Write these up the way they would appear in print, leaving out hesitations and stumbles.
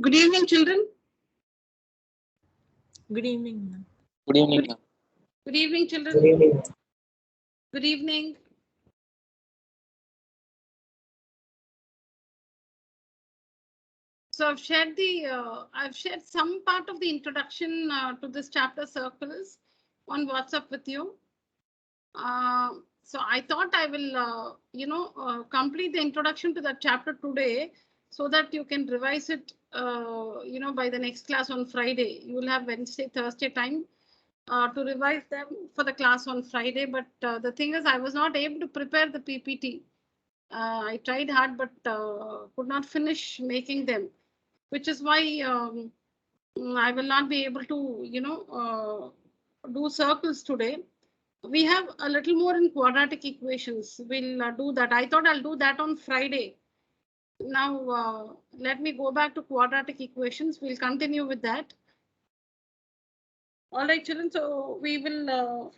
Good evening, children. Good evening, ma'am. Good evening, ma'am. Good evening, children. Good evening. Good evening. So I've shared some part of the introduction to this chapter circles on WhatsApp with you. So I thought I will, complete the introduction to that chapter today so that you can revise it, by the next class on Friday. You will have Wednesday, Thursday time to revise them for the class on Friday. But the thing is, I was not able to prepare the PPT. I tried hard, but could not finish making them, which is why I will not be able to, do circles today. We have a little more in quadratic equations. We'll do that. I thought I'll do that on Friday. Now, let me go back to quadratic equations. We'll continue with that. All right, children. So we will,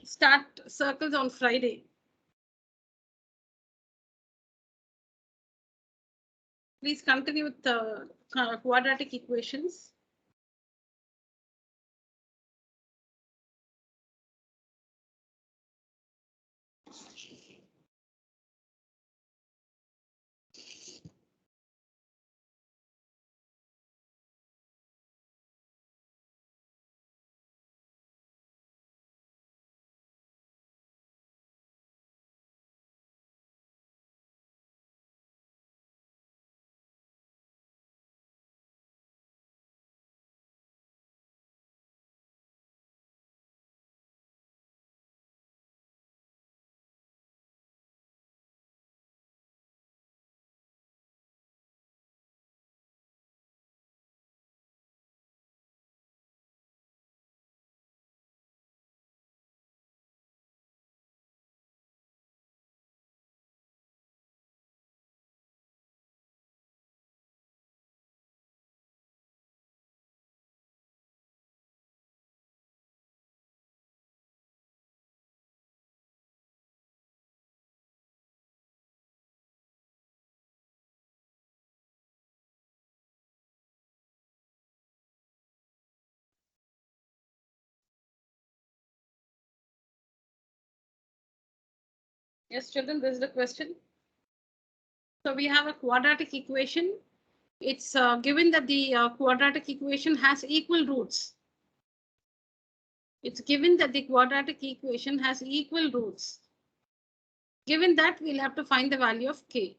start circles on Friday. Please continue with the quadratic equations. Yes, children, this is the question. So we have a quadratic equation. It's given that the quadratic equation has equal roots. It's given that the quadratic equation has equal roots. Given that, we'll have to find the value of k.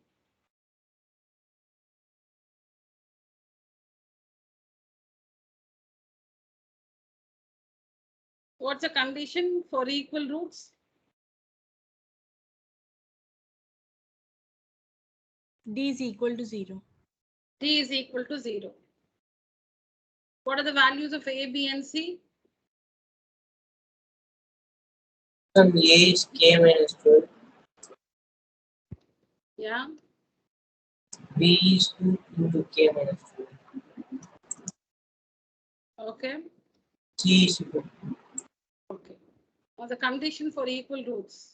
What's the condition for equal roots? D is equal to 0. D is equal to 0. What are the values of A, B, and C? A is k minus 12. Yeah. B is 2 into k minus 12. Okay. C is equal. Okay. Now the condition for equal roots.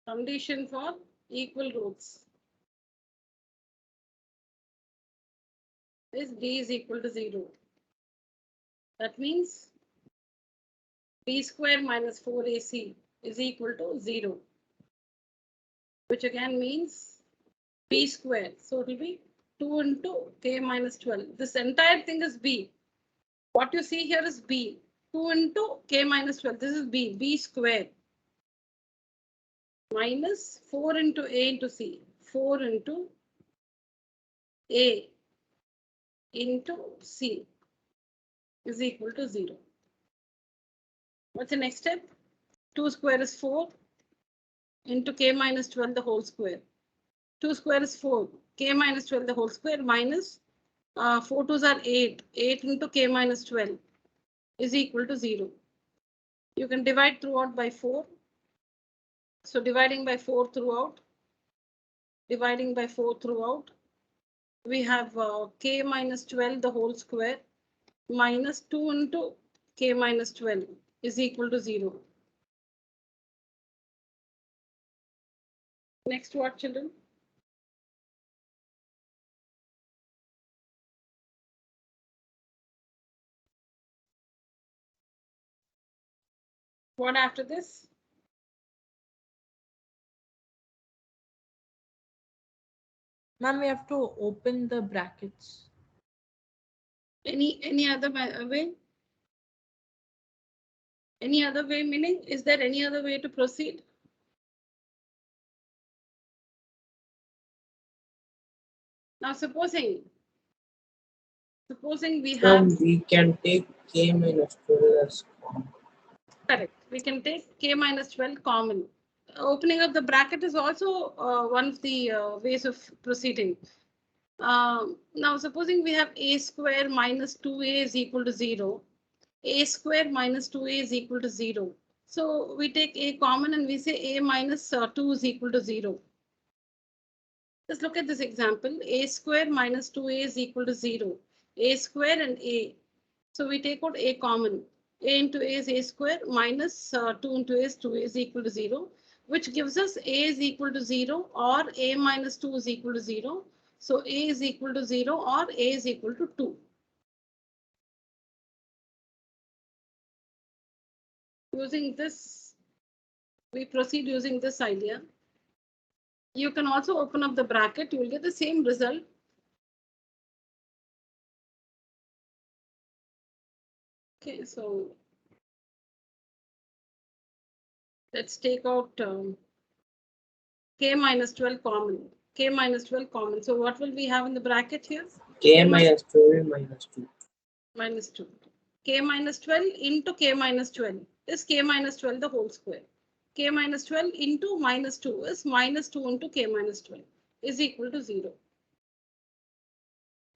Condition for equal roots is D is equal to 0. That means B square minus 4AC is equal to 0, which again means B square. So it will be 2 into k minus 12. This entire thing is B. What you see here is B. 2 into k minus 12. This is B. B square minus 4 into A into C. 4 into A into C is equal to 0. What's the next step? 2 square is 4 into k minus 12 the whole square. 2 square is 4. K minus 12 the whole square minus 4 2s are 8. 8 into k minus 12 is equal to 0. You can divide throughout by 4. So dividing by 4 throughout. Dividing by 4 throughout. We have k minus 12 the whole square minus 2 into k minus 12 is equal to 0. Next what, children? What after this? Ma'am, we have to open the brackets. Any other way? Any other way, meaning, is there any other way to proceed? Now, supposing we have. We can take k minus 12 as common. Correct. We can take k minus 12 common. Opening up the bracket is also one of the ways of proceeding. Now, supposing we have a square minus 2a is equal to 0. A square minus 2a is equal to 0. So we take a common and we say a minus 2 is equal to 0. Just look at this example. A square minus 2a is equal to 0. A square and a. So we take out a common. A into a is a square minus 2 into a is 2a is equal to 0, which gives us a is equal to 0 or a minus 2 is equal to 0. So a is equal to 0 or a is equal to 2. Using this, we proceed using this idea. You can also open up the bracket. You will get the same result. Okay, so let's take out k minus 12 common. K minus 12 common. So what will we have in the bracket here? K minus 12 minus 2. Minus 2. K minus 12 into k minus 12 is k minus 12 the whole square. K minus 12 into minus 2 is minus 2 into k minus 12 is equal to 0.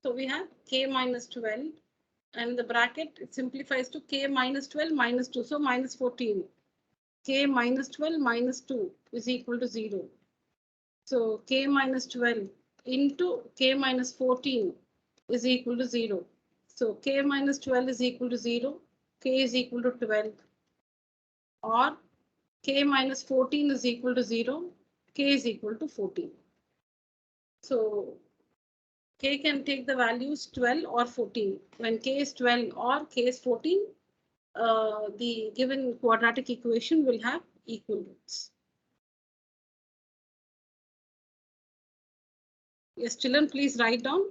So we have k minus 12 and the bracket it simplifies to k minus 12 minus 2. So minus 14. K minus 12 minus 2 is equal to 0. So k minus 12 into k minus 14 is equal to 0. So k minus 12 is equal to 0. K is equal to 12. Or k minus 14 is equal to 0. K is equal to 14. So k can take the values 12 or 14. When k is 12 or k is 14, the given quadratic equation will have equal roots. Yes, children, please write down.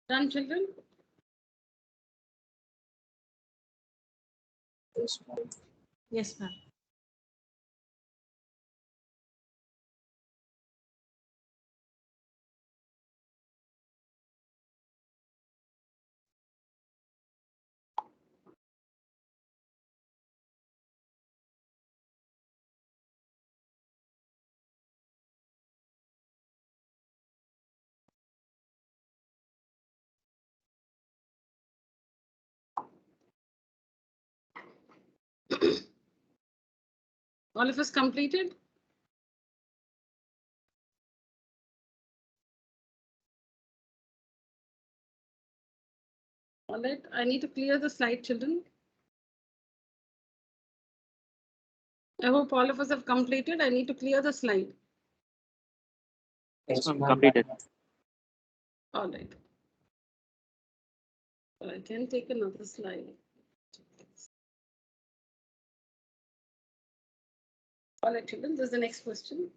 Done, children? Yes, ma'am. Yes, ma'am. All of us completed? All right, I need to clear the slide, children. I hope all of us have completed. I need to clear the slide. Yes, ma'am. Completed. All right. I can take another slide. All right, children, this is the next question.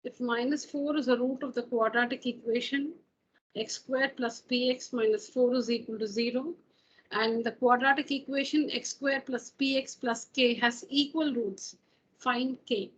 If minus 4 is the root of the quadratic equation, x squared plus px minus 4 is equal to 0. And the quadratic equation x squared plus px plus k has equal roots. Find k.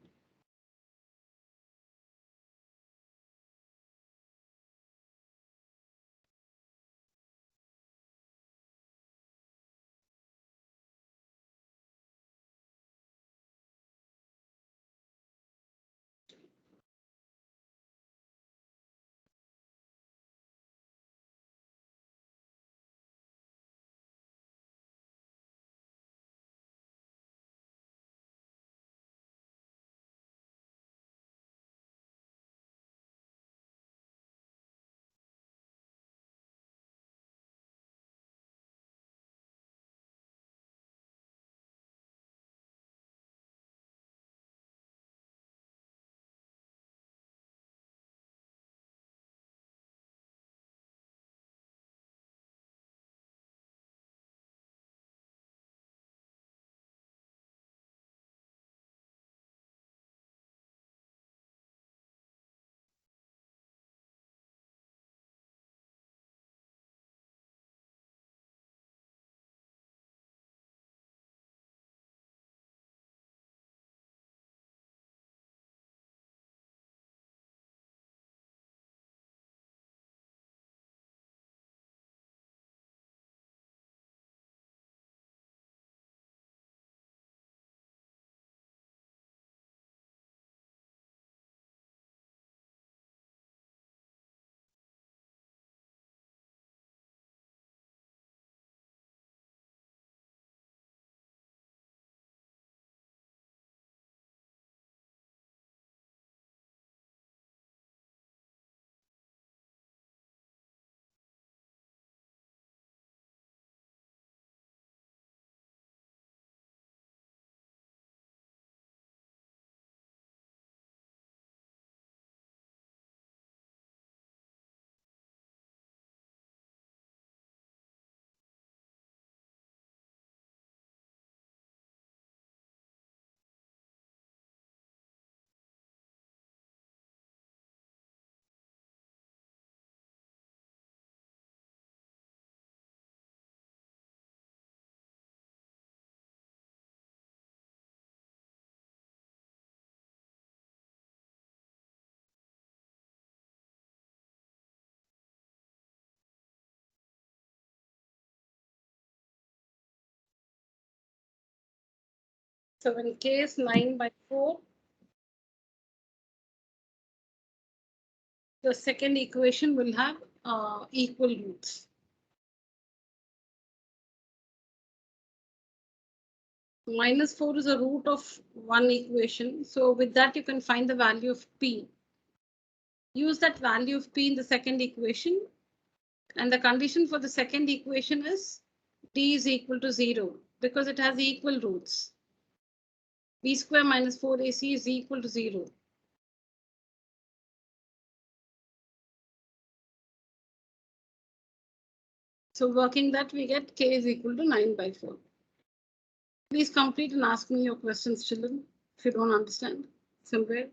So when k is 9 by 4, the second equation will have equal roots. Minus 4 is a root of one equation. So with that, you can find the value of p. Use that value of p in the second equation. And the condition for the second equation is d is equal to 0 because it has equal roots. B square minus 4ac is equal to 0. So working that, we get k is equal to 9 by 4. Please complete and ask me your questions, children, if you don't understand somewhere.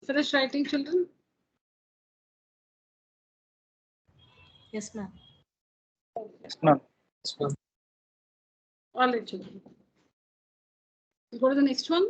Finish writing, children? Yes, ma'am. Yes, ma'am. Yes, ma'am. All right, children. Go to the next one.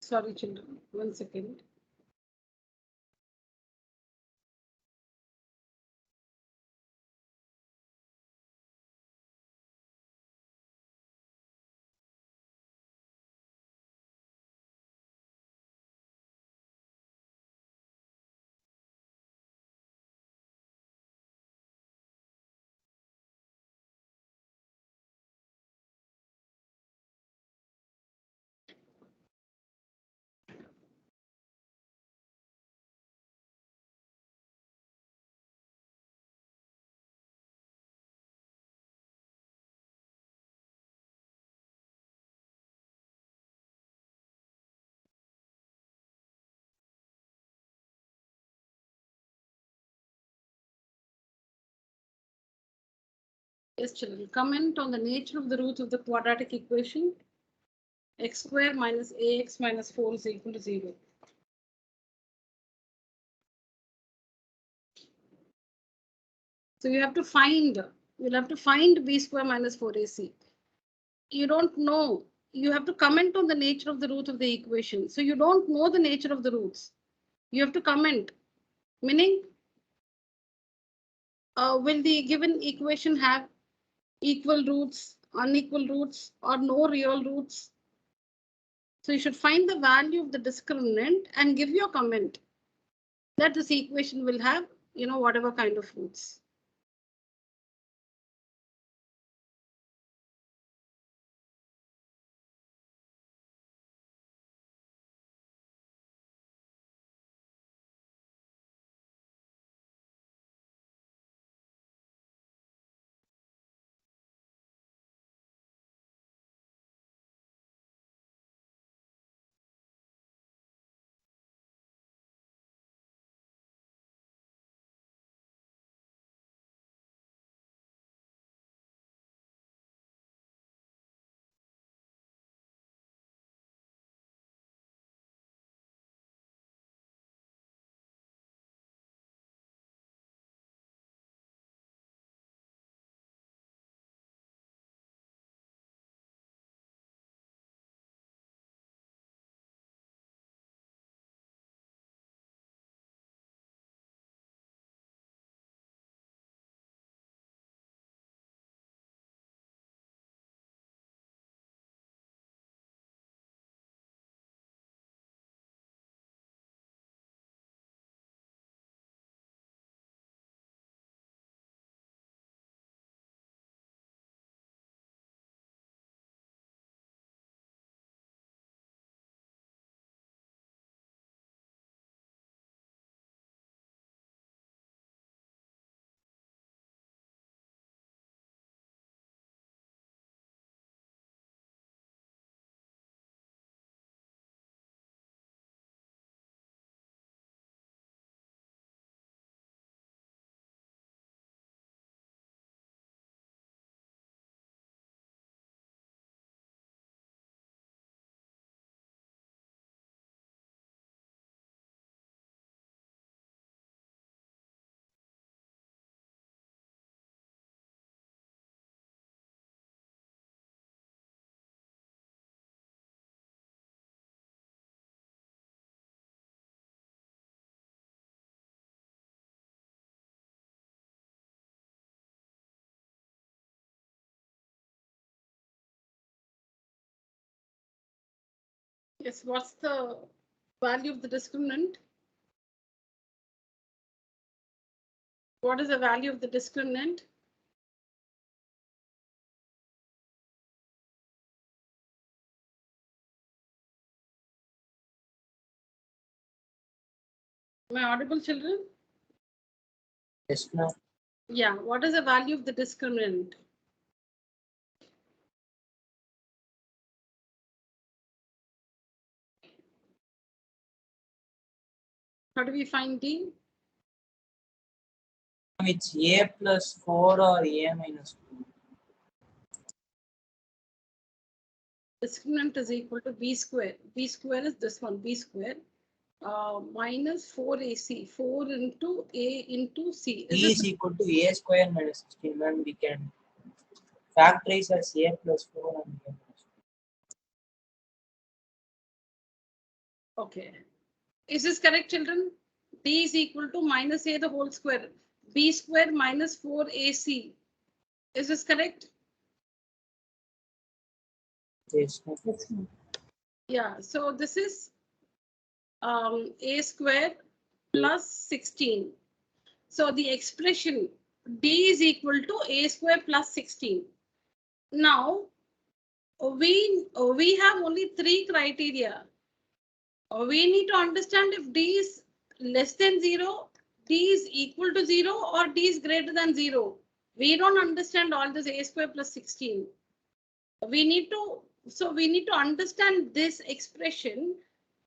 Sorry, children. 1 second. Yes, children. Comment on the nature of the roots of the quadratic equation x square minus ax minus 4 is equal to 0. So you have to find, you'll have to find b square minus 4ac. You don't know. You have to comment on the nature of the root of the equation. So you don't know the nature of the roots. You have to comment. Meaning, will the given equation have equal roots, unequal roots, or no real roots? So you should find the value of the discriminant and give your comment that this equation will have, whatever kind of roots. Yes, what's the value of the discriminant? What is the value of the discriminant? Am I audible, children? Yes, ma'am. Yeah, what is the value of the discriminant? How do we find D? It's a plus 4 or a minus 2. Discriminant is equal to b square. B square is this one, b square minus 4ac, 4 into a into c. E is equal to a square minus 16, and we can factorize as a plus 4 and a minus 2. Okay. Is this correct, children? D is equal to minus A the whole square. B square minus 4AC. Is this correct? Yes, ma'am. Yes, ma'am. Yeah. So this is A square plus 16. So the expression D is equal to A square plus 16. Now we have only three criteria. We need to understand if D is less than 0, D is equal to 0, or D is greater than 0. We don't understand all this A square plus 16. We need to understand this expression.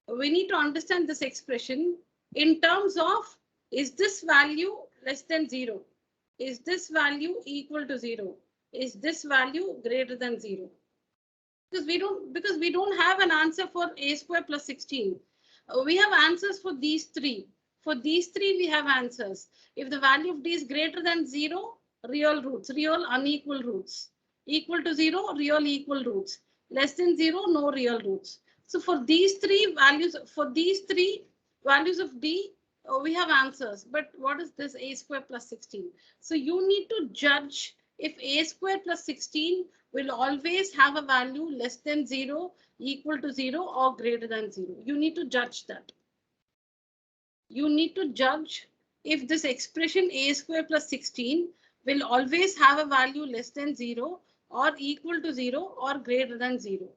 We need to understand this expression in terms of, is this value less than 0? Is this value equal to 0? Is this value greater than 0? Because we don't have an answer for A square plus 16. We have answers for these three. For these three, we have answers. If the value of D is greater than 0, real roots, real unequal roots. Equal to 0, real equal roots. Less than 0, no real roots. So for these three values of D, we have answers. But what is this A square plus 16? So you need to judge if A square plus 16 will always have a value less than 0, equal to 0, or greater than 0. You need to judge that. You need to judge if this expression A square plus 16 will always have a value less than 0, or equal to 0, or greater than 0.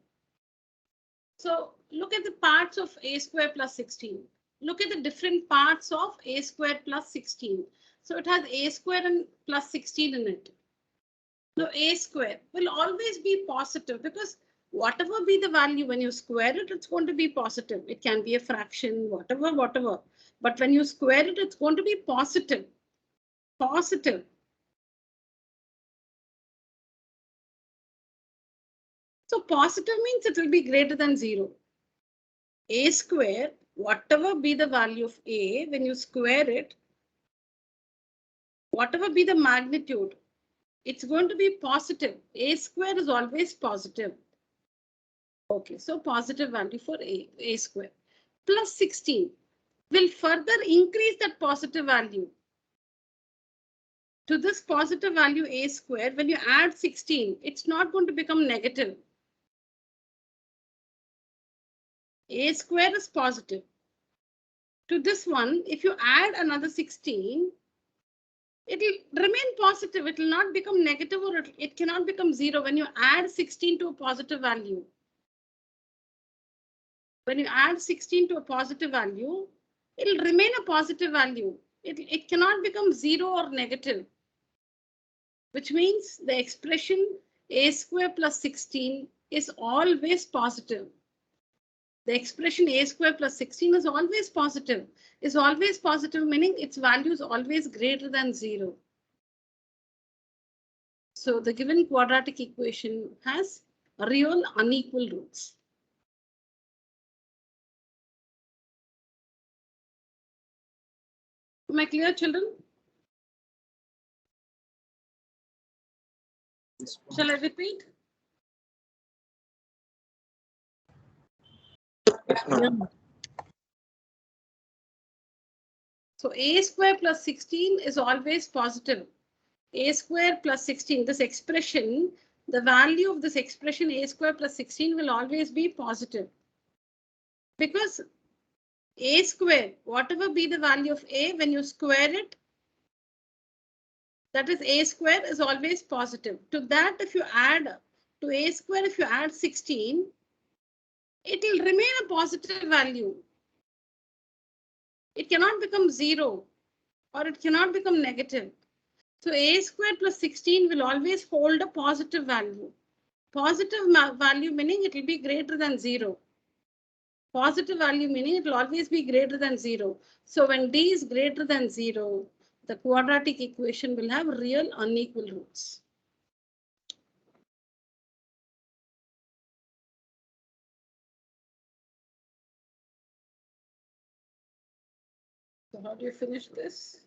So look at the parts of A square plus 16. Look at the different parts of A square plus 16. So it has A square and plus 16 in it. So A square will always be positive, because whatever be the value, when you square it, it's going to be positive. It can be a fraction, whatever. But when you square it, it's going to be positive. Positive. So positive means it will be greater than 0. A square, whatever be the value of A, when you square it, whatever be the magnitude, it's going to be positive. A square is always positive. Okay, so positive value for A square. Plus 16 will further increase that positive value. To this positive value A square, when you add 16, it's not going to become negative. A square is positive. To this one, if you add another 16, it will remain positive. It will not become negative, or it cannot become 0 when you add 16 to a positive value. When you add 16 to a positive value, it will remain a positive value. It cannot become 0 or negative, which means the expression A square plus 16 is always positive. The expression A square plus 16 is always positive. Is always positive, meaning its value is always greater than 0. So the given quadratic equation has real unequal roots. Am I clear, children? Yes, ma'am. Shall I repeat? Yes, ma'am. So A square plus 16 is always positive. A square plus 16, this expression, the value of this expression A square plus 16 will always be positive. Because A square, whatever be the value of A, when you square it, that is A square is always positive. To that, if you add to A square, if you add 16, it will remain a positive value. It cannot become 0, or it cannot become negative. So A square plus 16 will always hold a positive value. Positive value meaning it will be greater than 0. Positive value meaning it will always be greater than 0. So when D is greater than 0, the quadratic equation will have real unequal roots. So how do you finish this?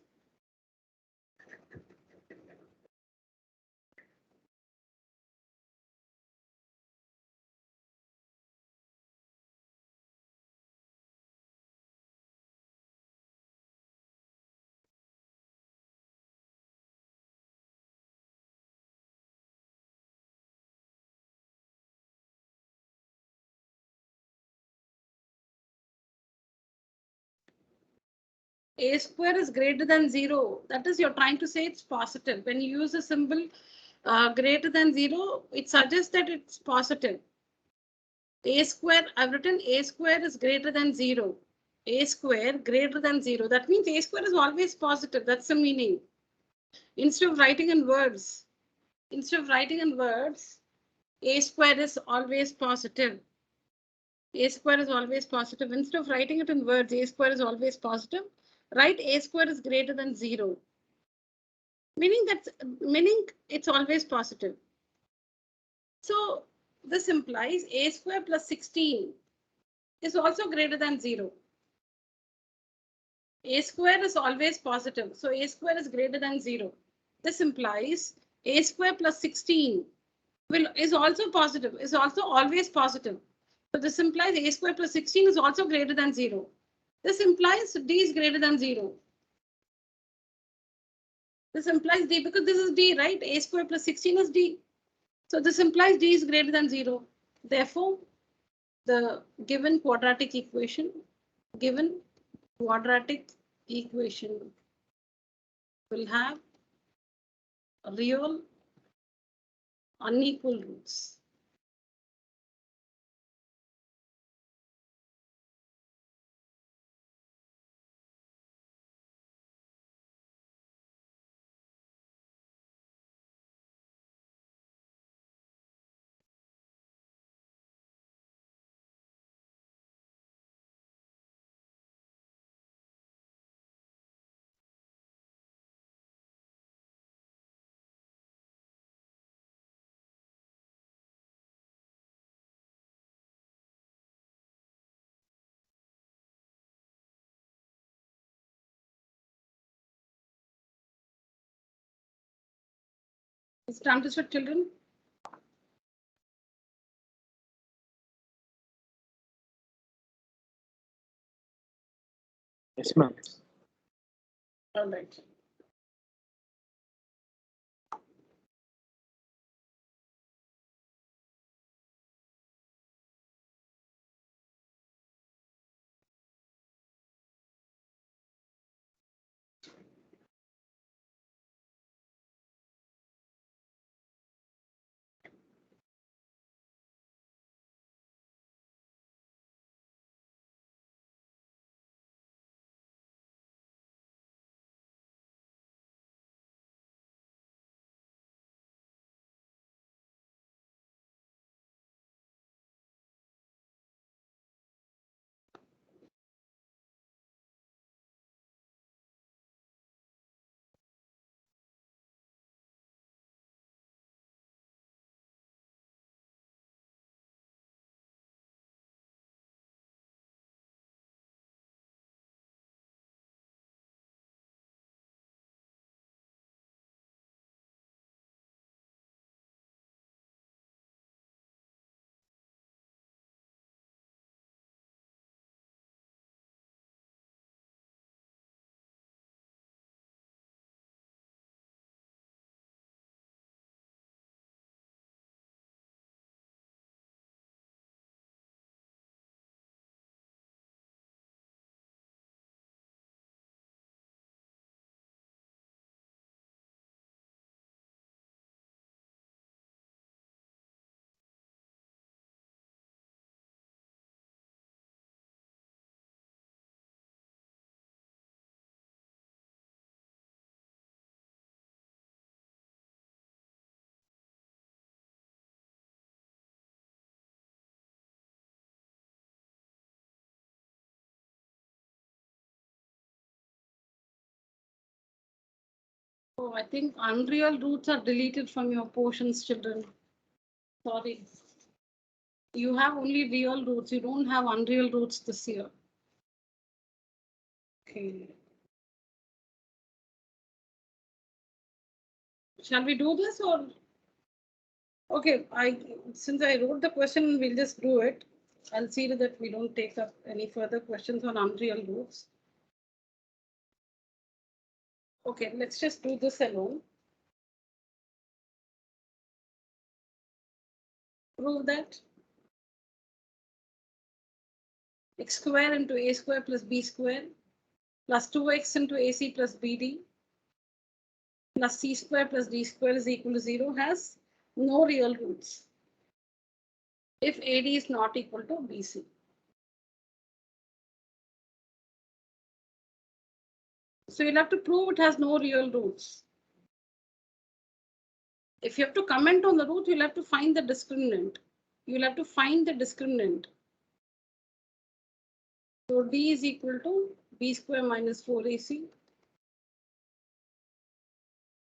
A square is greater than 0. That is, you're trying to say it's positive. When you use a symbol greater than 0, it suggests that it's positive. A square, I've written A square is greater than 0. A square greater than 0. That means A square is always positive. That's the meaning. Instead of writing in words, A square is always positive. A square is always positive. Instead of writing it in words, A square is always positive. Write A square is greater than 0. Meaning it's always positive. So this implies A square plus 16 is also greater than 0. A square is always positive. So A square is greater than 0. This implies A square plus 16 is also positive, is also always positive. So this implies A square plus 16 is also greater than 0. This implies D is greater than 0. This implies D, because this is D, right? A square plus 16 is D. So this implies D is greater than 0. Therefore, the given quadratic equation will have real unequal roots. Is it understood, children? Yes, ma'am. All right. Oh, I think unreal roots are deleted from your portions, children. Sorry. You have only real roots. You don't have unreal roots this year. Okay. Shall we do this or? Okay, since I wrote the question, we'll just do it. I'll see that we don't take up any further questions on unreal roots. Okay, let's just do this alone. Prove that x square into a square plus b square plus 2x into AC plus BD plus C square plus D square is equal to 0 has no real roots if AD is not equal to BC. So you'll have to prove it has no real roots. If you have to comment on the root, you'll have to find the discriminant. You'll have to find the discriminant. So D is equal to B square minus 4AC,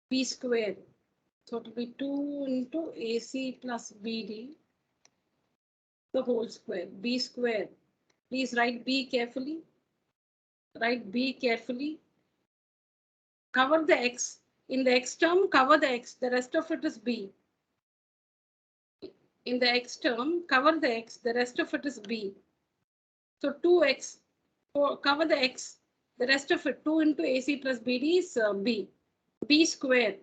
B square. So it will be 2 into AC plus BD, the whole square, B square. Please write B carefully. Write B carefully. Cover the X. In the X term, cover the X. The rest of it is B. In the X term, cover the X. The rest of it is B. So 2x, cover the X. The rest of it, 2 into AC plus BD is B. B square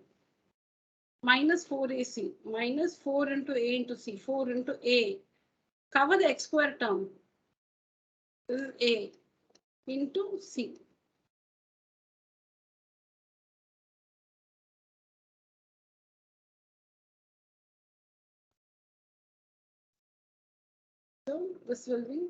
minus 4AC minus 4 into A into C, 4 into A. Cover the X square term. This is A into C. So this will be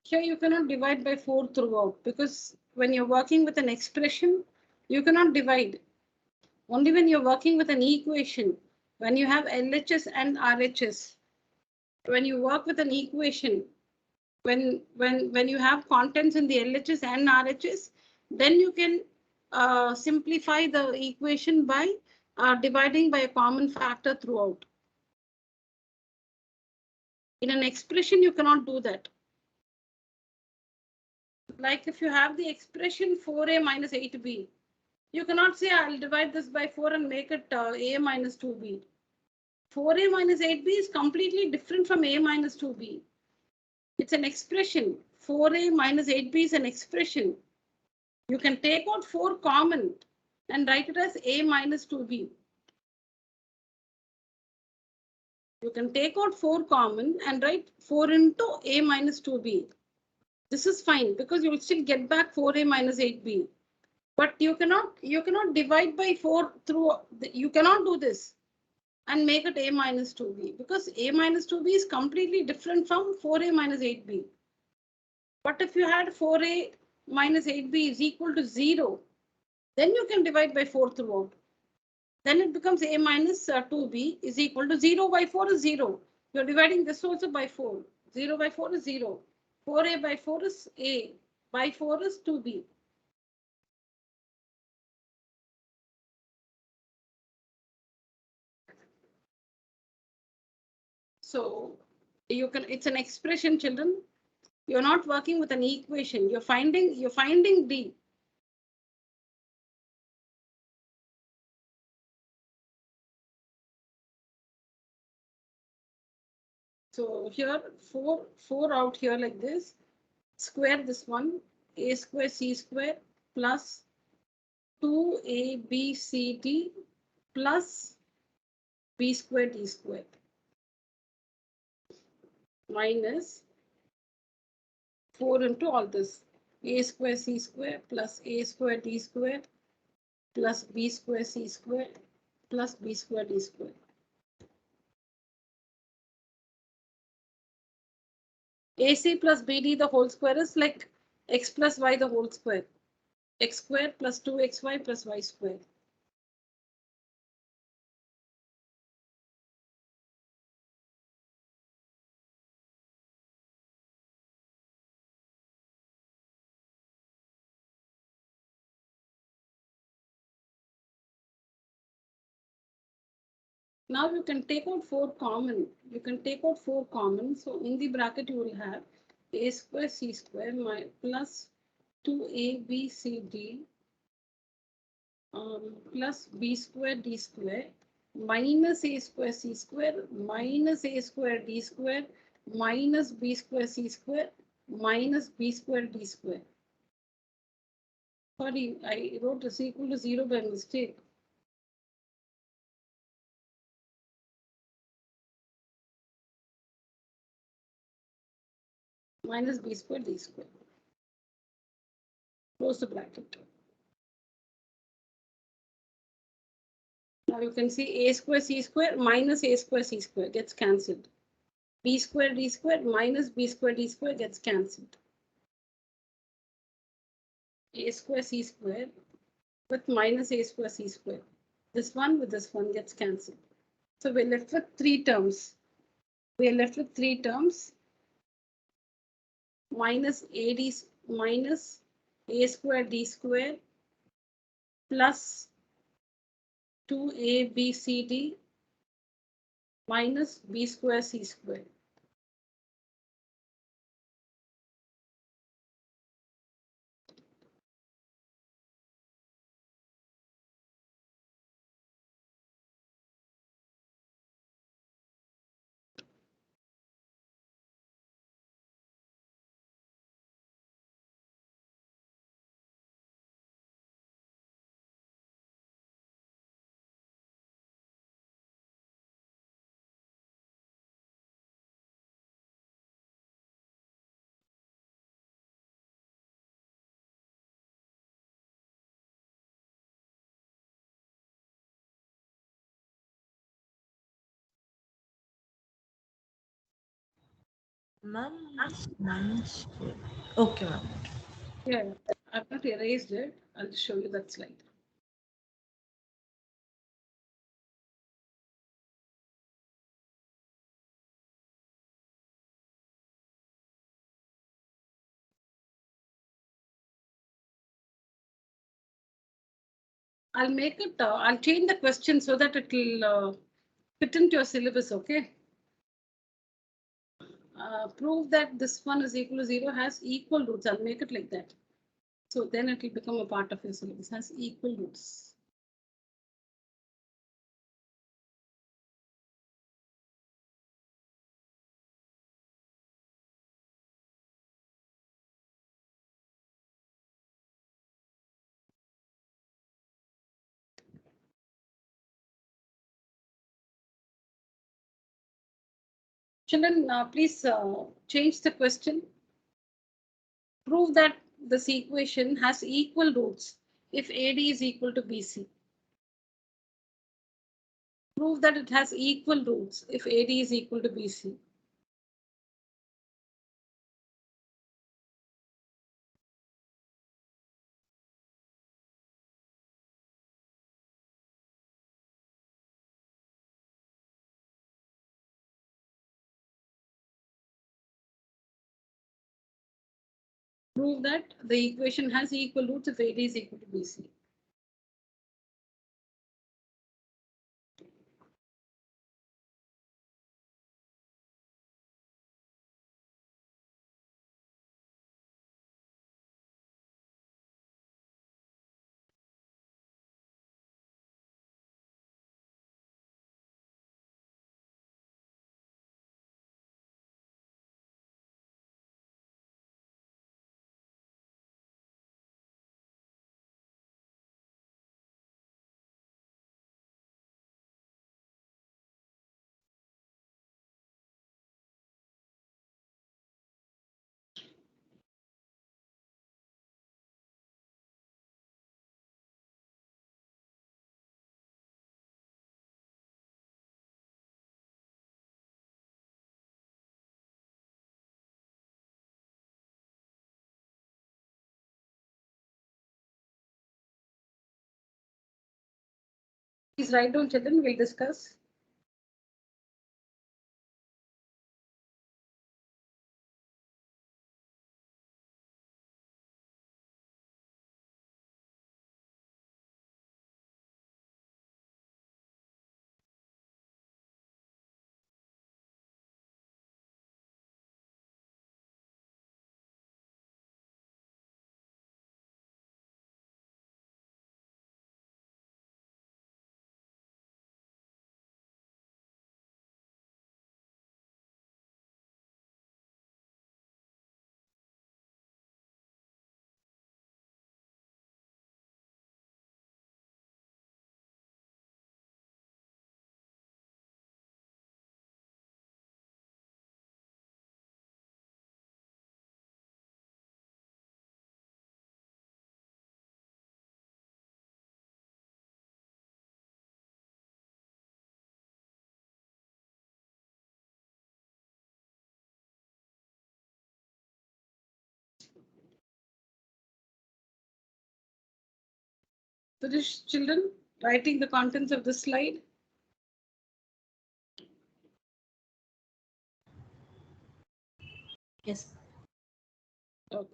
here you cannot divide by 4 throughout because when you're working with an expression, you cannot divide. Only when you're working with an equation, when you have LHS and RHS, when you work with an equation, when you have contents in the LHS and RHS, then you can simplify the equation by dividing by a common factor throughout. In an expression, you cannot do that. Like if you have the expression 4a minus 8b, you cannot say I'll divide this by 4 and make it a minus 2b. 4a minus 8b is completely different from a minus 2b. It's an expression. 4a minus 8b is an expression. You can take out 4 common and write it as a minus 2b. You can take out 4 common and write 4 into a minus 2b. This is fine because you'll still get back 4a minus 8b. But you cannot divide by 4 through, you cannot do this and make it a minus 2b because a minus 2b is completely different from 4a minus 8b. But if you had 4a minus 8b is equal to 0, then you can divide by 4 throughout. Then it becomes a minus 2b is equal to 0 by 4 is 0. You're dividing this also by 4. 0 by 4 is 0. 4a by 4 is a. By 4 is 2b. So you can, it's an expression, children. You're not working with an equation. You're finding D. So here 4 out here like this. Square this one, a square c square plus 2abcd plus b square d square minus 4 into all this, a square c square plus a square d square plus b square c square plus b square d square. AC plus BD the whole square is like x plus y the whole square. X square plus 2xy plus y square. Now you can take out 4 common. You can take out 4 common. So in the bracket you will have a square c square plus 2abcd plus b square d square minus a square c square minus a square d square minus b square c square minus b square d square. Sorry, I wrote this equal to 0 by mistake. Minus b square d square. Close the bracket. Now you can see a square c square minus a square c square gets cancelled. B square d square minus b square d square gets cancelled. A square c square with minus a square c square. This one with this one gets cancelled. So we're left with three terms. We're left with three terms. Minus AD minus a square d square plus 2abcd minus b square c square. Ma'am, lunch. Okay, ma'am. Yeah, I've not erased it. I'll show you that slide. I'll make it, I'll change the question so that it will fit into your syllabus, okay? Prove that this one is equal to 0 has equal roots. I'll make it like that. So then it will become a part of your syllabus, has equal roots. Children, please change the question. Prove that this equation has equal roots if AD is equal to BC. Prove that it has equal roots if AD is equal to BC. Prove that the equation has equal roots if AD is equal to BC. Please write down, children, we'll discuss. Finish, children, writing the contents of this slide? Yes. Okay.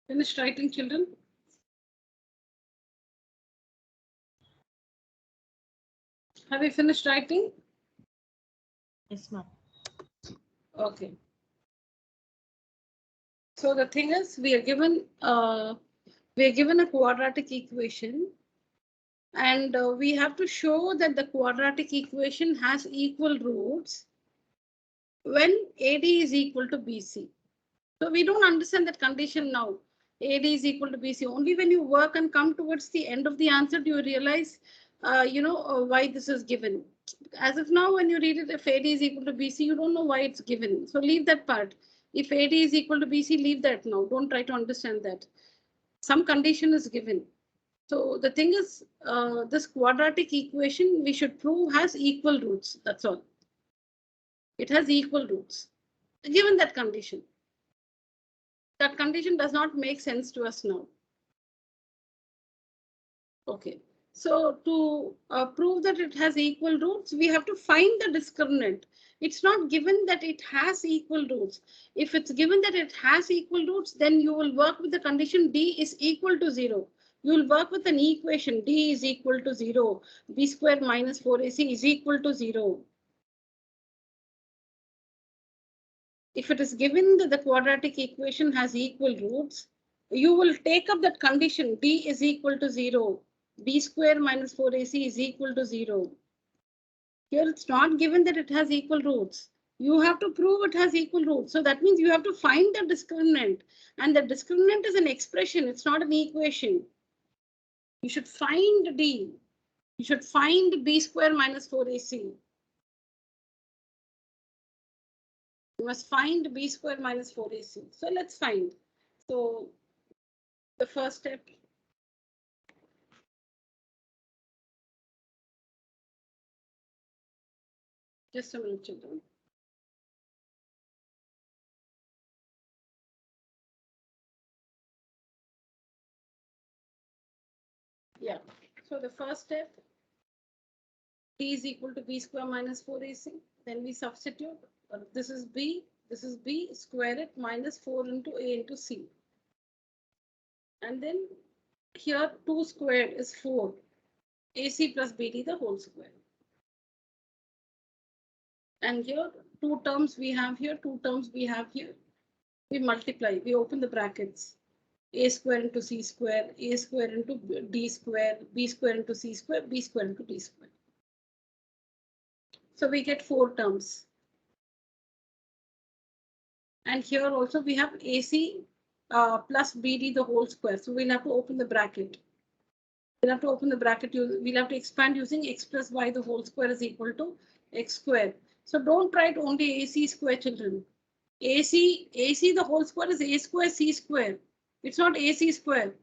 Finished writing, children? Have you finished writing? Yes, ma'am. Okay. So the thing is, we are given a quadratic equation, and we have to show that the quadratic equation has equal roots when AD is equal to BC. So we don't understand that condition now. AD is equal to BC. Only when you work and come towards the end of the answer do you realize, why this is given. As of now, when you read it, if AD is equal to BC, you don't know why it's given. So leave that part. If AD is equal to BC, leave that now. Don't try to understand that. Some condition is given. So the thing is, this quadratic equation we should prove has equal roots. That's all. It has equal roots. Given that condition. That condition does not make sense to us now. Okay. So to prove that it has equal roots, we have to find the discriminant. It's not given that it has equal roots. If it's given that it has equal roots, then you will work with the condition D is equal to 0. You will work with an equation D is equal to 0. B square minus 4AC is equal to 0. If it is given that the quadratic equation has equal roots, you will take up that condition D is equal to 0. B square minus 4AC is equal to 0. Here it's not given that it has equal roots. You have to prove it has equal roots. So that means you have to find the discriminant. And the discriminant is an expression. It's not an equation. You should find D. You should find B square minus 4AC. You must find B square minus 4AC. So let's find. So the first step. Just a minute, children. Yeah. So the first step, T is equal to B square minus 4AC. Then we substitute. This is B. This is B. Square it minus 4 into A into C. And then here 2 squared is 4. AC plus BD the whole square. And here 2 terms we have here. 2 terms we have here. We multiply. We open the brackets. A square into C square. A square into D square. B square into C square. B square into D square. So we get 4 terms. And here also we have AC plus BD the whole square. So we'll have to open the bracket. We'll have to open the bracket. We'll have to expand using x plus y the whole square is equal to x square. So don't write only AC square, children. AC the whole square is a square c square. It's not AC square.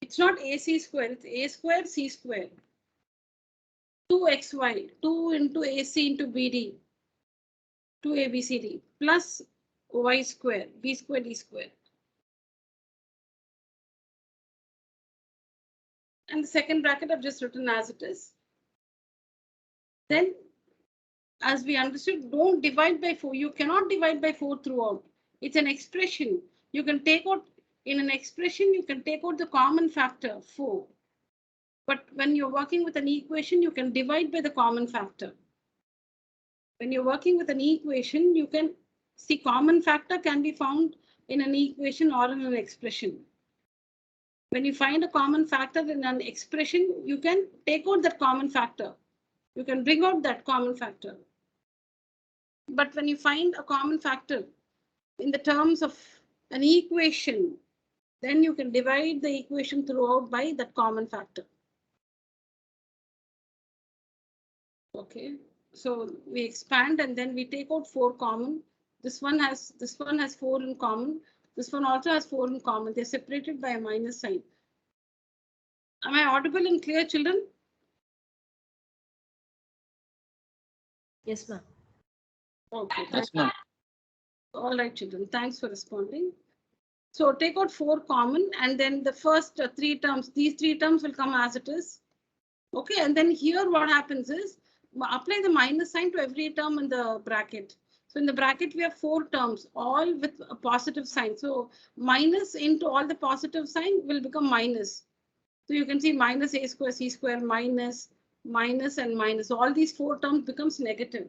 It's not AC square. It's a square c square. 2xy, 2 into AC into BD, 2ABCD plus y square, b square, d square. And the second bracket I've just written as it is. Then, as we understood, don't divide by 4. You cannot divide by 4 throughout. It's an expression. You can take out, in an expression, you can take out the common factor, 4. But when you're working with an equation, you can divide by the common factor. When you're working with an equation, you can see common factor can be found in an equation or in an expression. When you find a common factor in an expression, you can take out that common factor. You can bring out that common factor. But when you find a common factor in the terms of an equation, then you can divide the equation throughout by that common factor. Okay, so we expand and then we take out 4 common. This one has 4 in common. This one also has 4 in common. They're separated by a minus sign. Am I audible and clear, children? Yes, ma'am. Okay. Yes, ma'am. All right, children. Thanks for responding. So take out 4 common and then the first 3 terms, these 3 terms will come as it is. Okay, and then here what happens is apply the minus sign to every term in the bracket. So in the bracket, we have 4 terms, all with a positive sign. So minus into all the positive sign will become minus. So you can see minus a square, c square, minus, minus, and minus. All these 4 terms becomes negative.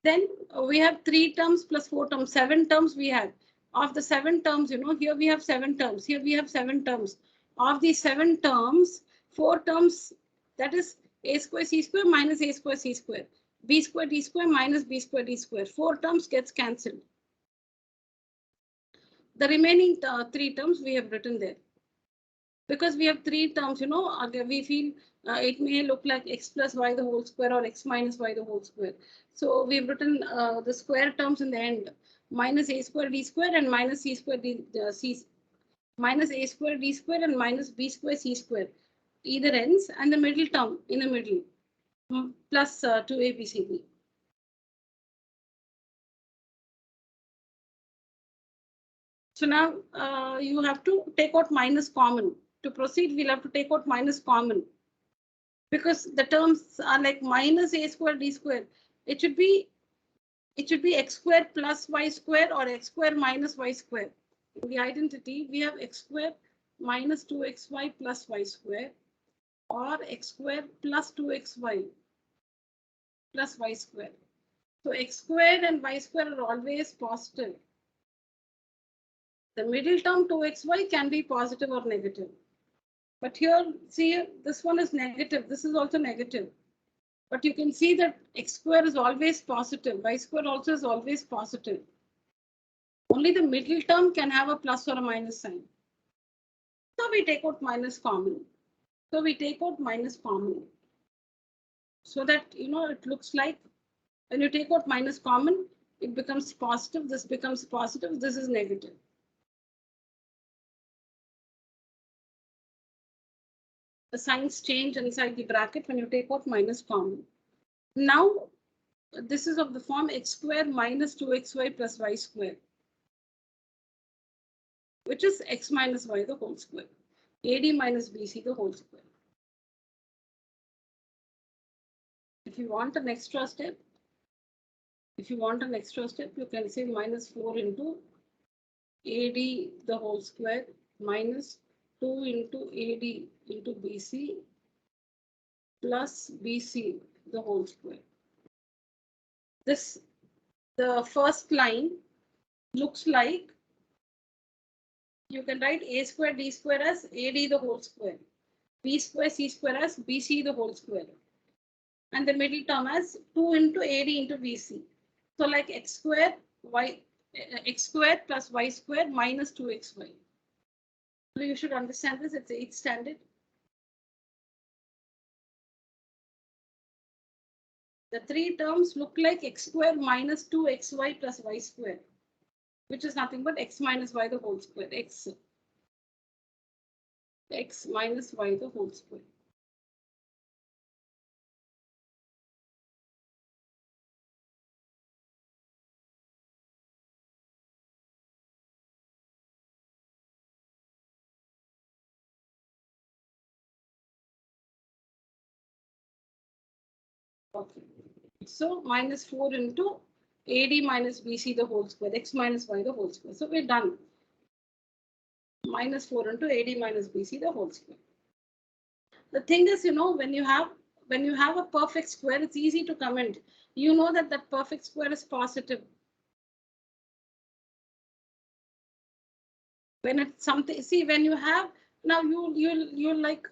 Then we have 3 terms plus 4 terms, 7 terms we have. Of the 7 terms, here we have 7 terms, here we have 7 terms. Of these 7 terms, 4 terms, that is a square c square minus a square c square, b square d square minus b square d square. 4 terms gets cancelled. The remaining 3 terms we have written there. Because we have 3 terms, we feel it may look like x plus y the whole square or x minus y the whole square. So we've written the square terms in the end, minus a square d square and minus c square d minus a square d square and minus b square c square, either ends, and the middle term in the middle, plus 2abcd. So now you have to take out minus common. To proceed, we'll have to take out minus common. Because the terms are like minus a square d square. It should be x square plus y square or x square minus y square. In the identity, we have x square minus 2xy plus y square or x square plus 2xy plus y square. So x square and y square are always positive. The middle term 2xy can be positive or negative. But here, see, this one is negative. This is also negative. But you can see that x square is always positive. Y square also is always positive. Only the middle term can have a plus or a minus sign. So we take out minus common. So that, it looks like when you take out minus common, it becomes positive. This becomes positive. This is negative. The signs change inside the bracket when you take out minus common. Now, this is of the form x square minus 2xy plus y square, which is x minus y the whole square, AD minus BC the whole square. If you want an extra step, you can say minus 4 into AD the whole square minus 2 into AD into BC plus BC the whole square. The first line looks like you can write a square d square as AD the whole square, b square c square as BC the whole square. and the middle term as 2 into AD into BC. So like x square plus y square minus 2xy. So you should understand this. It's 8th standard. The three terms look like x square minus 2xy plus y square, which is nothing but x minus y the whole square. X minus y the whole square. Okay. So minus 4 into AD minus BC the whole square, x minus y the whole square. So we're done. Minus 4 into AD minus BC the whole square. The thing is, when you have a perfect square, it's easy to comment. You know that perfect square is positive. When it's something, see, when you have, now you like,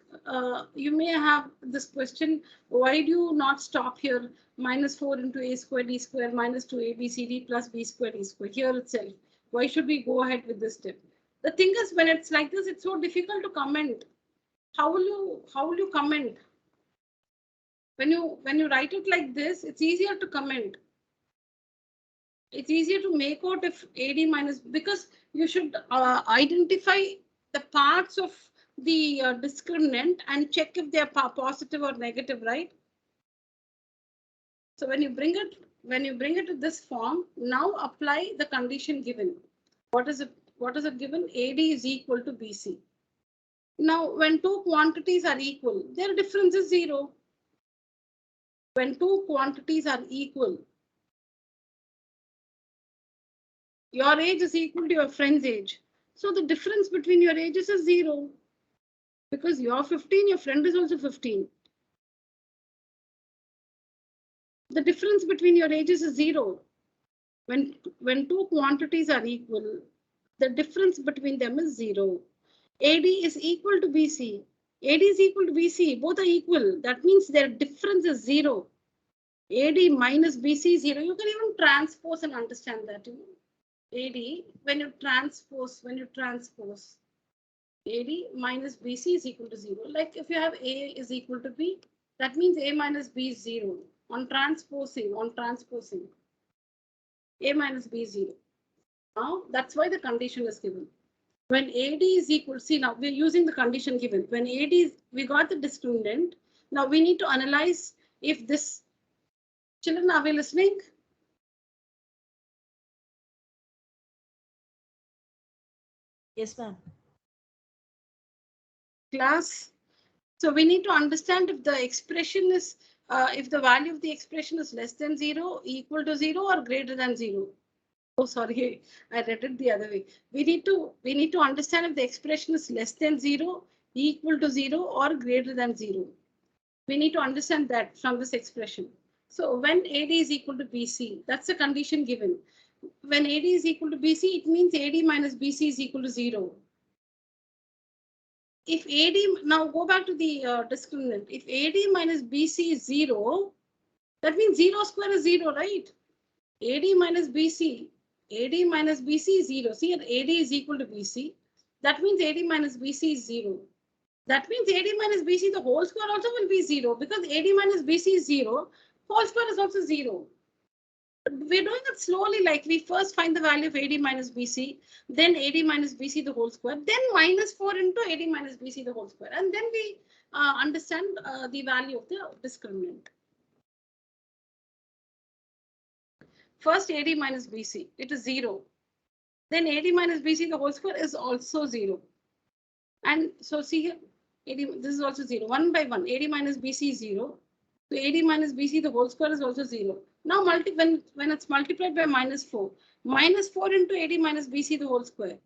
you may have this question, why do you not stop here? Minus 4 into a square d square minus 2abcd plus b square d square here itself. Why should we go ahead with this step? The thing is, when it's like this, it's so difficult to comment. How will you comment? When you write it like this, it's easier to comment. It's easier to make out if AD minus, because you should identify the parts of the discriminant and check if they are positive or negative, right? So when you bring it to this form, now apply the condition given. What is it given? AD is equal to BC. Now, when two quantities are equal, their difference is 0. When two quantities are equal, your age is equal to your friend's age. So the difference between your ages is 0. Because you're 15, your friend is also 15. The difference between your ages is 0. When two quantities are equal, the difference between them is 0. AD is equal to BC. AD is equal to BC. Both are equal. That means their difference is 0. AD minus BC is 0. You can even transpose and understand that. AD, when you transpose, AD minus BC is equal to 0. Like if you have A is equal to B, that means A minus B is 0. On transposing, A minus B is 0. Now that's why the condition is given. When AD is equal, see now we're using the condition given. When AD is, we got the discriminant. Now we need to analyze if this, children, are we listening? Yes, ma'am. Class. So we need to understand if the expression is, if the value of the expression is less than 0, equal to 0, or greater than 0. Oh, sorry, I read it the other way. We need to understand if the expression is less than 0, equal to 0, or greater than 0. We need to understand that from this expression. So when AD is equal to BC, that's the condition given. When AD is equal to BC, it means AD minus BC is equal to 0. If AD, now go back to the discriminant. If AD minus BC is 0, that means 0 square is 0, right? AD minus BC is 0. See, AD is equal to BC. That means AD minus BC is 0. That means AD minus BC, the whole square also will be 0, because AD minus BC is 0, whole square is also 0. We're doing it slowly, like we first find the value of AD minus BC, then AD minus BC the whole square, then minus 4 into AD minus BC the whole square, and then we understand the value of the discriminant. First AD minus BC, it is 0. Then AD minus BC the whole square is also 0. And so see here, this is also 0. 1 by 1, AD minus BC is 0. So AD minus BC the whole square is also 0. Now when it's multiplied by minus 4 into AD minus BC the whole square.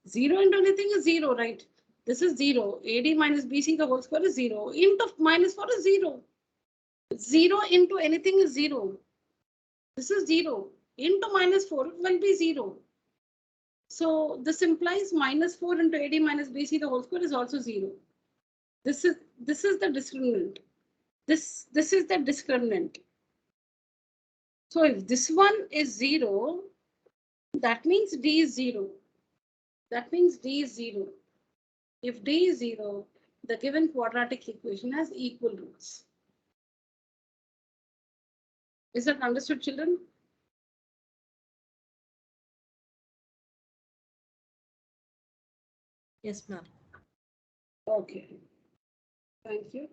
0 into anything is 0, right? This is 0. AD minus BC the whole square is 0. Into minus 4 is 0. 0 into anything is 0. This is 0. Into minus 4 will be 0. So this implies minus 4 into AD minus BC the whole square is also 0. This is the discriminant. This is the discriminant. So if this one is 0, that means D is 0. That means D is 0. If D is 0, the given quadratic equation has equal roots. Is that understood, children? Yes, ma'am. Okay. Thank you.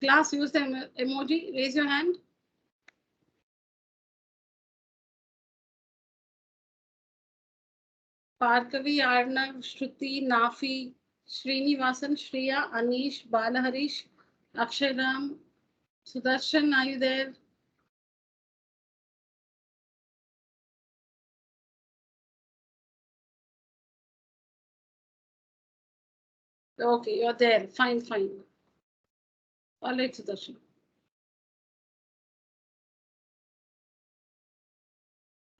Class, use the emoji. Raise your hand. Parkavi, Arnav, Shruti, Nafi, Srinivasan, Shriya, Anish, Balaharish, Aksharam, Sudarshan, are you there? Okay, you're there. Fine, fine. All right, Sudarshan.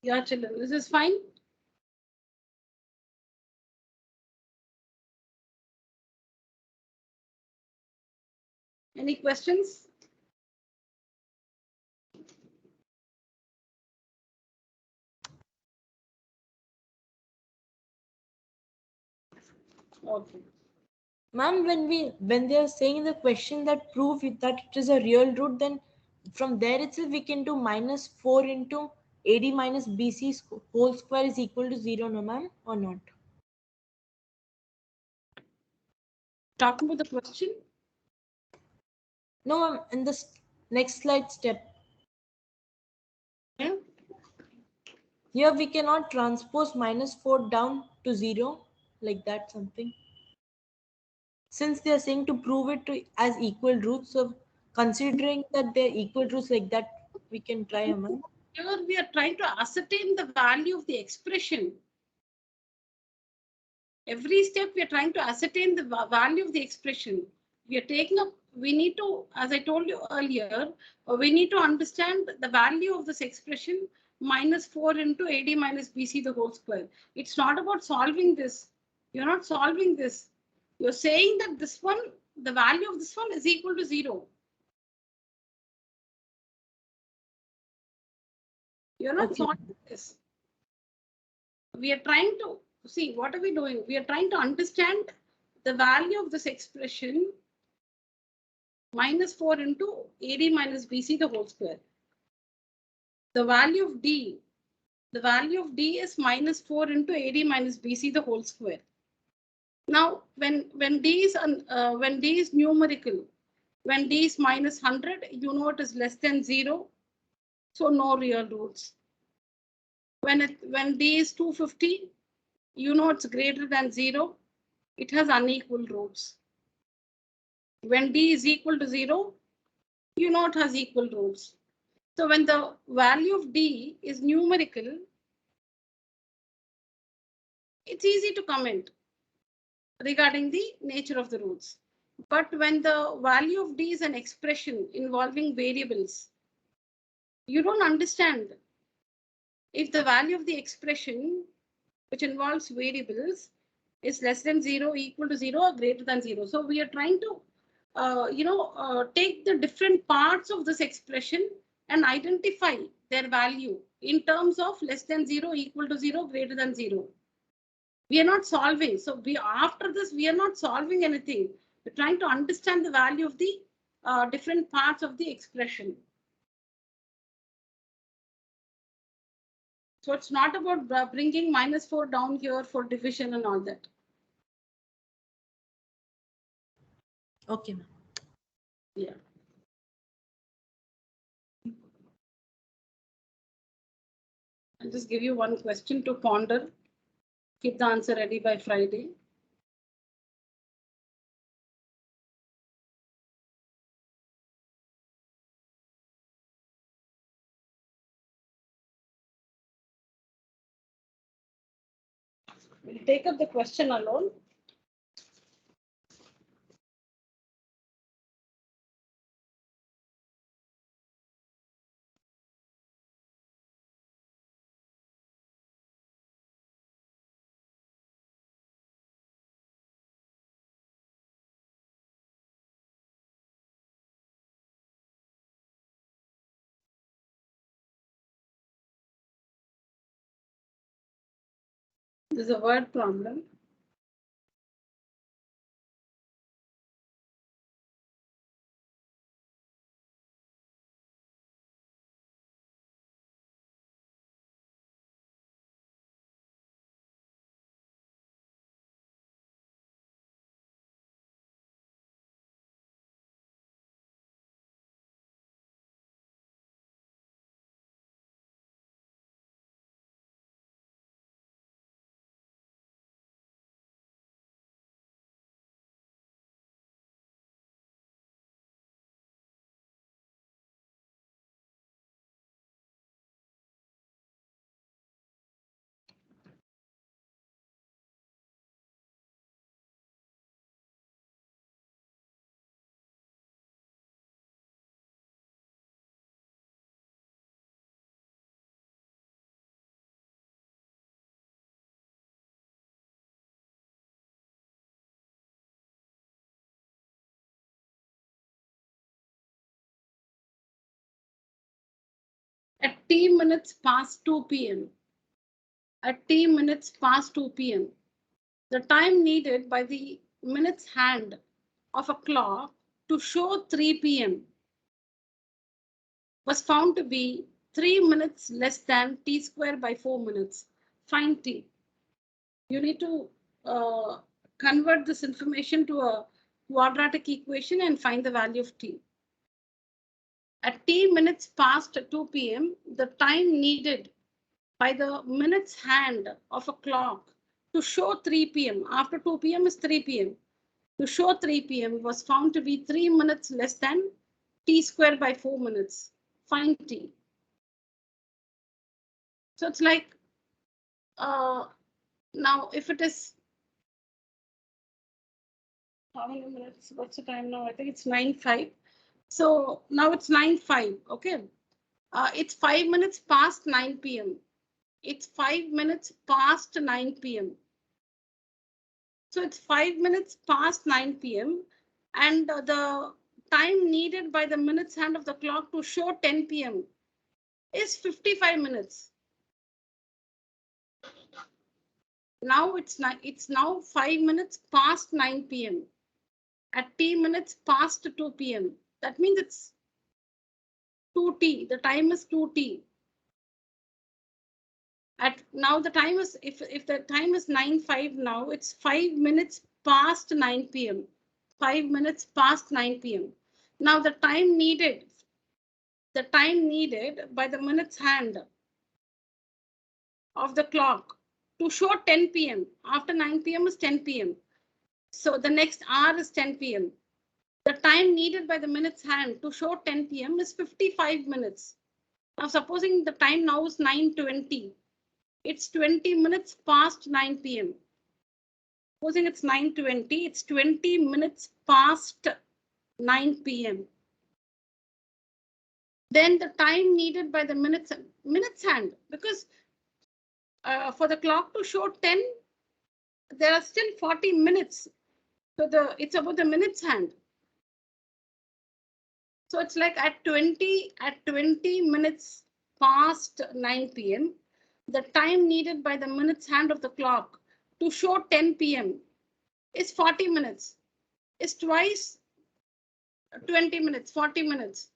Yeah, children, this is fine. Any questions? Okay. Ma'am, when they are saying in the question that prove it, that it is a real root, then from there itself we can do minus 4 into AD minus BC whole square is equal to 0, no ma'am, or not? Talking about the question. No ma'am, in the next slide step. Yeah. Here we cannot transpose minus 4 down to 0 like that something. Since they are saying to prove it as equal roots, so considering that they're equal roots like that, we can try a ma'am. Here we are trying to ascertain the value of the expression. Every step we are trying to ascertain the value of the expression. We are taking up, we need to, as I told you earlier, we need to understand the value of this expression minus 4 into AD minus BC the whole square. It's not about solving this. You're not solving this. You're saying that this one, the value of this one is equal to 0. You're not solving this. We are trying to see, what are we doing? We are trying to understand the value of this expression minus 4 into AD minus BC the whole square. The value of D is minus 4 into AD minus BC the whole square. Now, when D is numerical, when D is minus 100, you know it is less than 0, so no real roots. When D is 250, you know it's greater than 0, it has unequal roots. When D is equal to 0, you know it has equal roots. So when the value of D is numerical, it's easy to comment regarding the nature of the roots. But when the value of D is an expression involving variables, you don't understand if the value of the expression, which involves variables, is less than 0, equal to 0, or greater than 0. So we are trying to, take the different parts of this expression and identify their value in terms of less than 0, equal to 0, greater than 0. We are not solving. So after this, we are not solving anything. We're trying to understand the value of the different parts of the expression. So it's not about bringing minus 4 down here for division and all that. Okay, ma'am. Yeah. I'll just give you one question to ponder. Keep the answer ready by Friday. We'll take up the question alone. There's a word problem. At t minutes past 2 p.m. At t minutes past 2 p.m. the time needed by the minutes hand of a clock to show 3 p.m. was found to be 3 minutes less than t square by 4 minutes. Find t. You need to convert this information to a quadratic equation and find the value of t. At t minutes past 2 p.m., the time needed by the minutes hand of a clock to show 3 p.m. After 2 p.m. is 3 p.m. To show 3 p.m. was found to be 3 minutes less than t square by 4 minutes. Find t. So it's like, now if it is, how many minutes? What's the time now? I think it's 9:05. So now it's 9:05. Okay. It's 5 minutes past 9 p.m. It's 5 minutes past 9 p.m. So it's 5 minutes past 9 p.m. and the time needed by the minutes hand of the clock to show 10 p.m. is 55 minutes. Now it's now 5 minutes past 9 p.m. At t minutes past 2 p.m. That means it's 2t. The time is 2t. At now the time is, if the time is 9:05 now, it's 5 minutes past 9 p.m. 5 minutes past 9 p.m. Now the time needed by the minutes hand of the clock to show 10 p.m. After 9 p.m. is 10 p.m. So the next hour is 10 p.m. The time needed by the minutes hand to show 10 p.m. is 55 minutes. Now supposing the time now is 9:20. It's 20 minutes past 9 p.m. Supposing it's 9:20, it's 20 minutes past 9 p.m. Then the time needed by the minutes hand, because for the clock to show 10, there are still 40 minutes. So it's about the minutes hand. So it's like at 20 minutes past 9 p.m. the time needed by the minutes hand of the clock to show 10 p.m. is 40 minutes. Is twice 20 minutes, 40 minutes.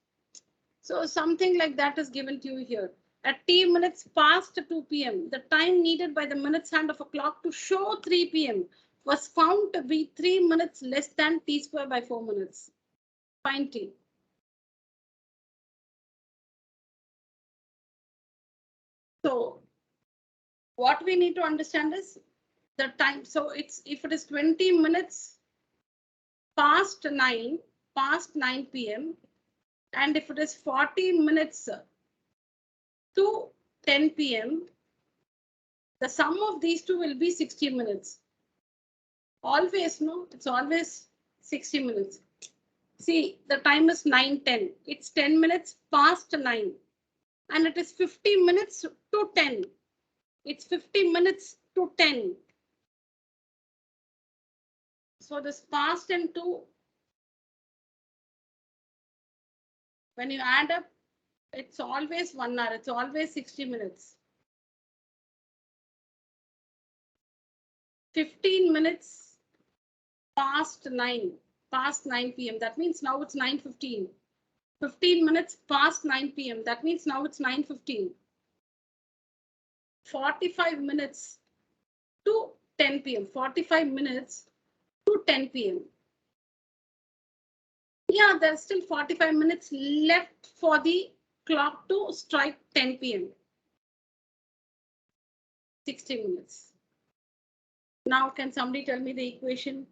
So something like that is given to you here. At t minutes past 2 p.m., the time needed by the minutes hand of a clock to show 3 p.m. was found to be 3 minutes less than t square by 4 minutes. Find t. So what we need to understand is the time. So it's, if it is 20 minutes past 9 p.m. and if it is 40 minutes to 10 p.m. the sum of these two will be 60 minutes. Always, no, it's always 60 minutes. See, the time is 9:10. It's 10 minutes past 9. And it is 50 minutes to 10. It's 50 minutes to 10. So this past and to, when you add up, it's always 1 hour. It's always 60 minutes. 15 minutes past 9 p.m. That means now it's 9:15. 15 minutes past 9 p.m. That means now it's 9:15. 45 minutes to 10 p.m. 45 minutes to 10 p.m. Yeah, there's still 45 minutes left for the clock to strike 10 p.m. 60 minutes. Now, can somebody tell me the equation?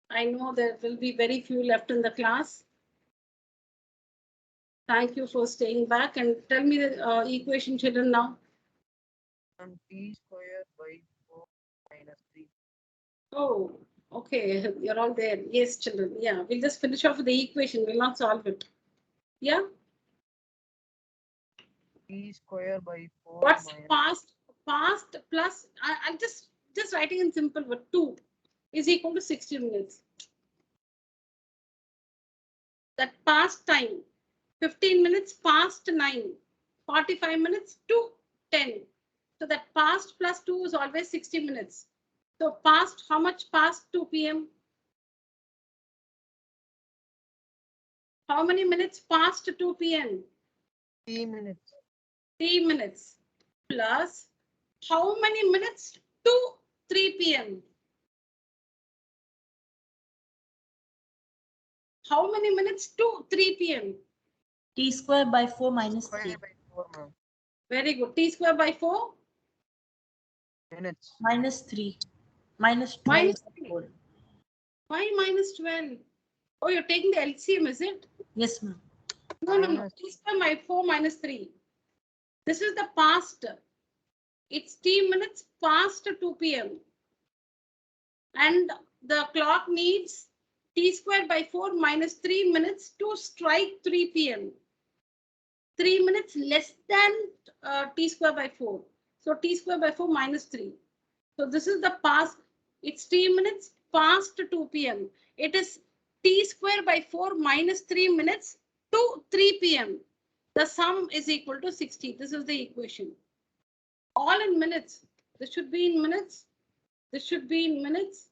I know there will be very few left in the class. Thank you for staying back and tell me the equation, children, now. T square by 4 minus 3. Oh, okay. You're all there. Yes, children. Yeah, we'll just finish off with the equation. We'll not solve it. Yeah. T square by 4 What's minus past plus, I'm just writing in simple, but 2 is equal to 60 minutes. That past time, 15 minutes past 9, 45 minutes to 10. So that past plus 2 is always 60 minutes. So past, how much past 2 p.m.? How many minutes past 2 p.m.? 3 minutes. 3 minutes plus how many minutes to 3 p.m.? How many minutes to 3 p.m.? T square by 4 minus Square 3. by 4, ma'am. Very good. T square by 4? Minutes. Minus 3. Minus 12. Minus 3. Why minus 12? Oh, you're taking the LCM, is it? Yes, ma'am. No. T square by 4 minus 3. This is the past. It's T minutes past 2 p.m. And the clock needs T square by 4 minus 3 minutes to strike 3 p.m. 3 minutes less than T square by 4. So T square by 4 minus 3. So this is the past. It's 3 minutes past 2 p.m. It is T square by 4 minus 3 minutes to 3 p.m. The sum is equal to 60. This is the equation. All in minutes. This should be in minutes. This should be in minutes.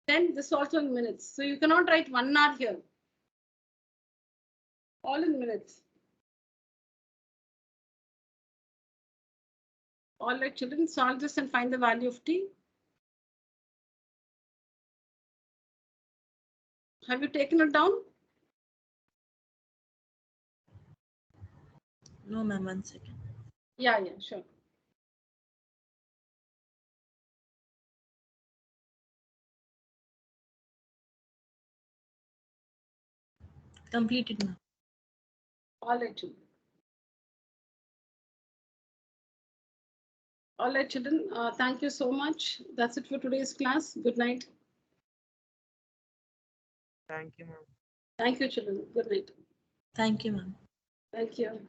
Then this also in minutes. So you cannot write 1 hour here. All in minutes. All right, children, solve this and find the value of t. Have you taken it down? No, ma'am. 1 second. Yeah, sure. Completed, ma'am. All right, children. All right, children. Thank you so much. That's it for today's class. Good night. Thank you, ma'am. Thank you, children. Good night. Thank you, ma'am. Thank you.